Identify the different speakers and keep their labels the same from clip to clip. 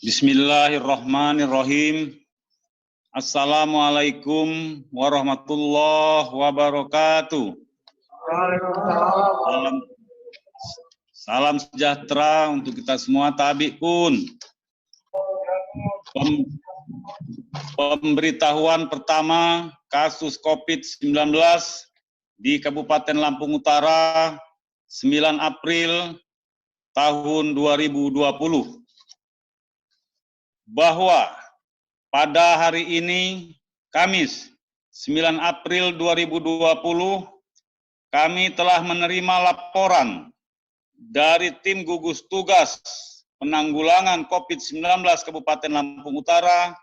Speaker 1: Bismillahirrahmanirrahim. Assalamualaikum warahmatullahi wabarakatuh. Salam sejahtera untuk kita semua tabi'un. Pemberitahuan pertama kasus COVID-19 di Kabupaten Lampung Utara 9 April tahun 2020. Bahwa pada hari ini, Kamis 9 April 2020, kami telah menerima laporan dari tim gugus tugas penanggulangan COVID-19 Kabupaten Lampung Utara,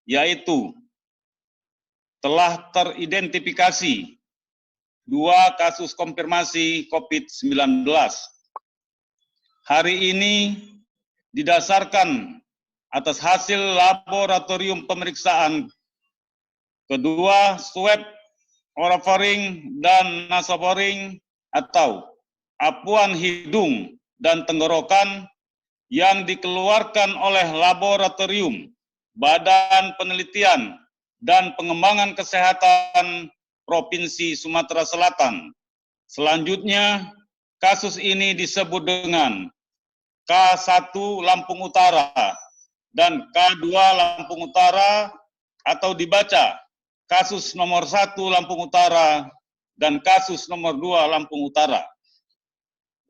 Speaker 1: yaitu telah teridentifikasi 2 kasus konfirmasi COVID-19. Hari ini didasarkan atas hasil laboratorium pemeriksaan kedua swab orofaring dan nasofaring atau apuan hidung dan tenggorokan yang dikeluarkan oleh laboratorium Badan Penelitian dan Pengembangan Kesehatan Provinsi Sumatera Selatan. Selanjutnya, kasus ini disebut dengan K1 Lampung Utara dan K2 Lampung Utara atau dibaca kasus nomor 1 Lampung Utara dan kasus nomor 2 Lampung Utara.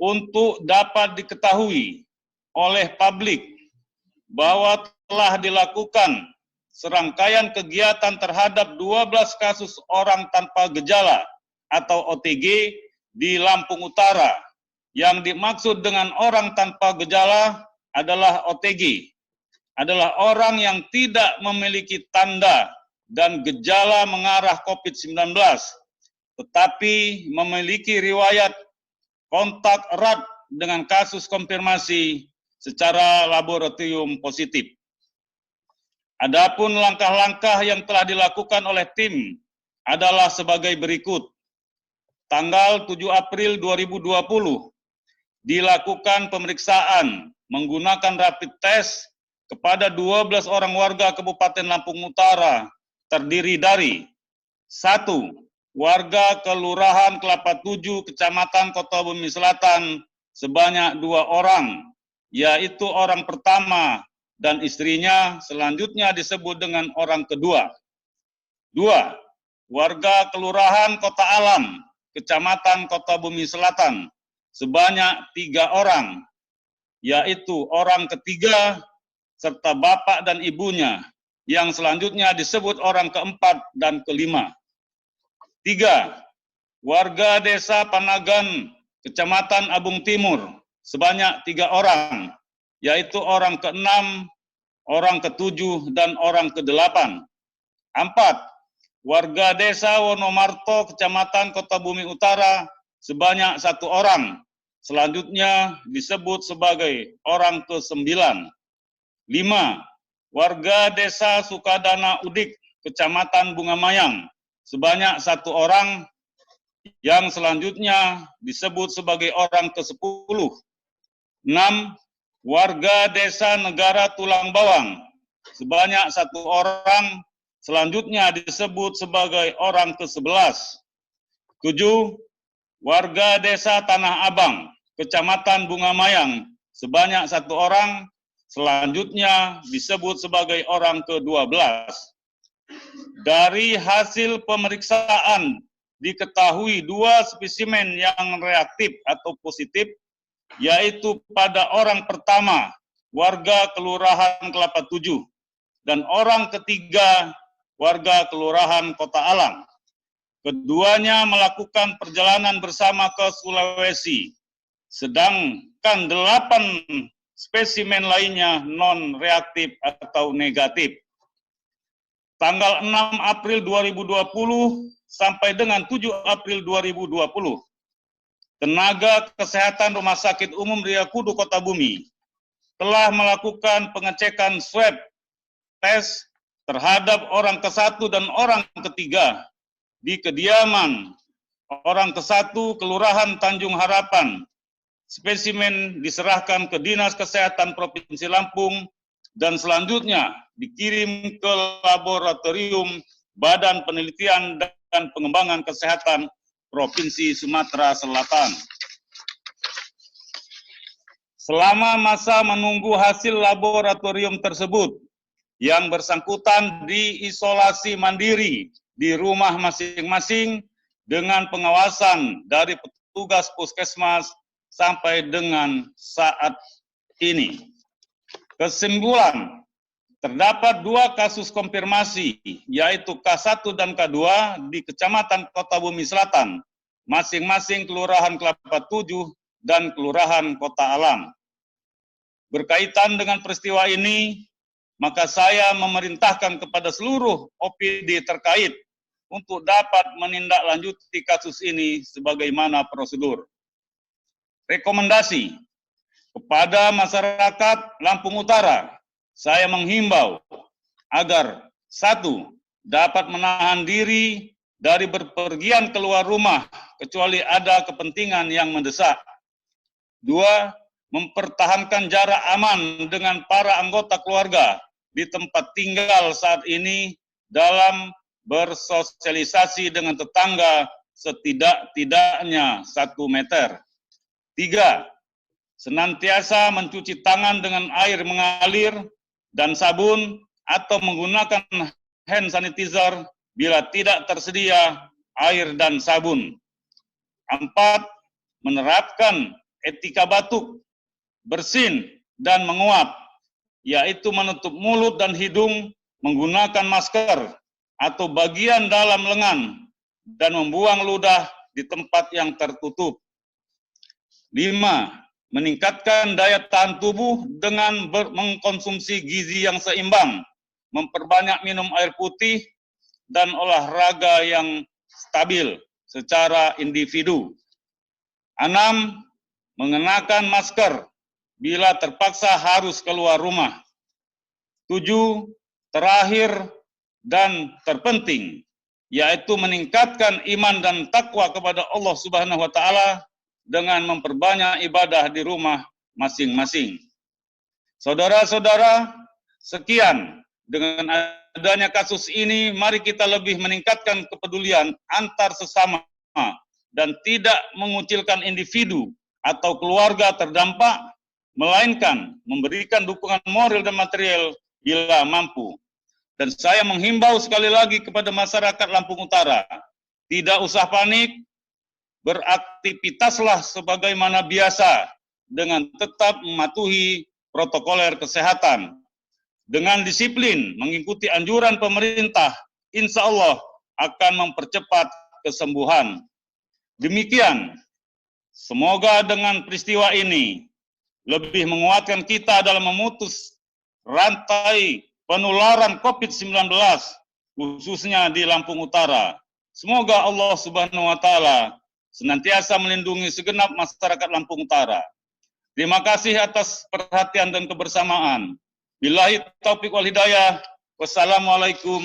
Speaker 1: Untuk dapat diketahui oleh publik bahwa telah dilakukan serangkaian kegiatan terhadap 12 kasus orang tanpa gejala atau OTG di Lampung Utara. Yang dimaksud dengan orang tanpa gejala adalah OTG. Adalah orang yang tidak memiliki tanda dan gejala mengarah COVID-19, tetapi memiliki riwayat kontak erat dengan kasus konfirmasi secara laboratorium positif. Adapun langkah-langkah yang telah dilakukan oleh tim adalah sebagai berikut. Tanggal 7 April 2020, dilakukan pemeriksaan menggunakan rapid test kepada 12 orang warga Kabupaten Lampung Utara, terdiri dari 1. Warga Kelurahan Kelapa 7, Kecamatan Kota Bumi Selatan, sebanyak 2 orang, yaitu orang pertama dan istrinya, selanjutnya disebut dengan orang kedua. 2. Warga Kelurahan Kota Alam, Kecamatan Kota Bumi Selatan, sebanyak 3 orang, yaitu orang ketiga, serta bapak dan ibunya, yang selanjutnya disebut orang keempat dan kelima. 3. Warga Desa Panagan, Kecamatan Abung Timur, sebanyak 3 orang, yaitu orang ke-6, orang ke-7, dan orang ke-8. 4. Warga Desa Wonomarto, Kecamatan Kota Bumi Utara, sebanyak 1 orang, selanjutnya disebut sebagai orang ke-9. 5. Warga Desa Sukadana Udik, Kecamatan Bunga Mayang, sebanyak 1 orang, yang selanjutnya disebut sebagai orang ke-10. 6. Warga Desa Negara Tulang Bawang, sebanyak 1 orang, selanjutnya disebut sebagai orang ke-11. 7. Warga Desa Tanah Abang, Kecamatan Bunga Mayang, sebanyak 1 orang, selanjutnya disebut sebagai orang ke-12. Dari hasil pemeriksaan diketahui 2 spesimen yang reaktif atau positif, yaitu pada orang pertama, warga Kelurahan Kelapa 7, dan orang ketiga, warga Kelurahan Kota Alam. Keduanya melakukan perjalanan bersama ke Sulawesi, sedangkan 8 spesimen lainnya non-reaktif atau negatif. Tanggal 6 April 2020 sampai dengan 7 April 2020, tenaga kesehatan Rumah Sakit Umum Riyakudu Kota Bumi telah melakukan pengecekan swab tes terhadap orang ke-1 dan orang ketiga di kediaman orang ke-1 Kelurahan Tanjung Harapan. Spesimen diserahkan ke Dinas Kesehatan Provinsi Lampung dan selanjutnya dikirim ke Laboratorium Badan Penelitian dan Pengembangan Kesehatan Provinsi Sumatera Selatan. Selama masa menunggu hasil laboratorium tersebut, yang bersangkutan diisolasi mandiri di rumah masing-masing dengan pengawasan dari petugas puskesmas sampai dengan saat ini. Kesimpulan, terdapat 2 kasus konfirmasi, yaitu K1 dan K2 di Kecamatan Kota Bumi Selatan, masing-masing Kelurahan Kelapa 7 dan Kelurahan Kota Alam. Berkaitan dengan peristiwa ini, maka saya memerintahkan kepada seluruh OPD terkait untuk dapat menindaklanjuti kasus ini sebagaimana prosedur. Rekomendasi kepada masyarakat Lampung Utara, saya menghimbau agar 1. Dapat menahan diri dari berpergian keluar rumah kecuali ada kepentingan yang mendesak. 2. Mempertahankan jarak aman dengan para anggota keluarga di tempat tinggal saat ini dalam bersosialisasi dengan tetangga setidak-tidaknya 1 meter. 3. Senantiasa mencuci tangan dengan air mengalir dan sabun atau menggunakan hand sanitizer bila tidak tersedia air dan sabun. 4. Menerapkan etika batuk, bersin, dan menguap, yaitu menutup mulut dan hidung menggunakan masker atau bagian dalam lengan dan membuang ludah di tempat yang tertutup. 5. Meningkatkan daya tahan tubuh dengan mengkonsumsi gizi yang seimbang, memperbanyak minum air putih, dan olahraga yang stabil secara individu. 6. Mengenakan masker bila terpaksa harus keluar rumah. 7. Terakhir dan terpenting, yaitu meningkatkan iman dan takwa kepada Allah Subhanahu wa Ta'ala dengan memperbanyak ibadah di rumah masing-masing. Saudara-saudara, sekian. Dengan adanya kasus ini, mari kita lebih meningkatkan kepedulian antar sesama dan tidak mengucilkan individu atau keluarga terdampak, melainkan memberikan dukungan moral dan material bila mampu. Dan saya menghimbau sekali lagi kepada masyarakat Lampung Utara, tidak usah panik, beraktivitaslah sebagaimana biasa dengan tetap mematuhi protokoler kesehatan. Dengan disiplin mengikuti anjuran pemerintah, insya Allah akan mempercepat kesembuhan. Demikian, semoga dengan peristiwa ini lebih menguatkan kita dalam memutus rantai penularan COVID-19, khususnya di Lampung Utara. Semoga Allah Subhanahu wa Ta'ala senantiasa melindungi segenap masyarakat Lampung Utara. Terima kasih atas perhatian dan kebersamaan. Billahi taufiq wal hidayah. Wassalamualaikum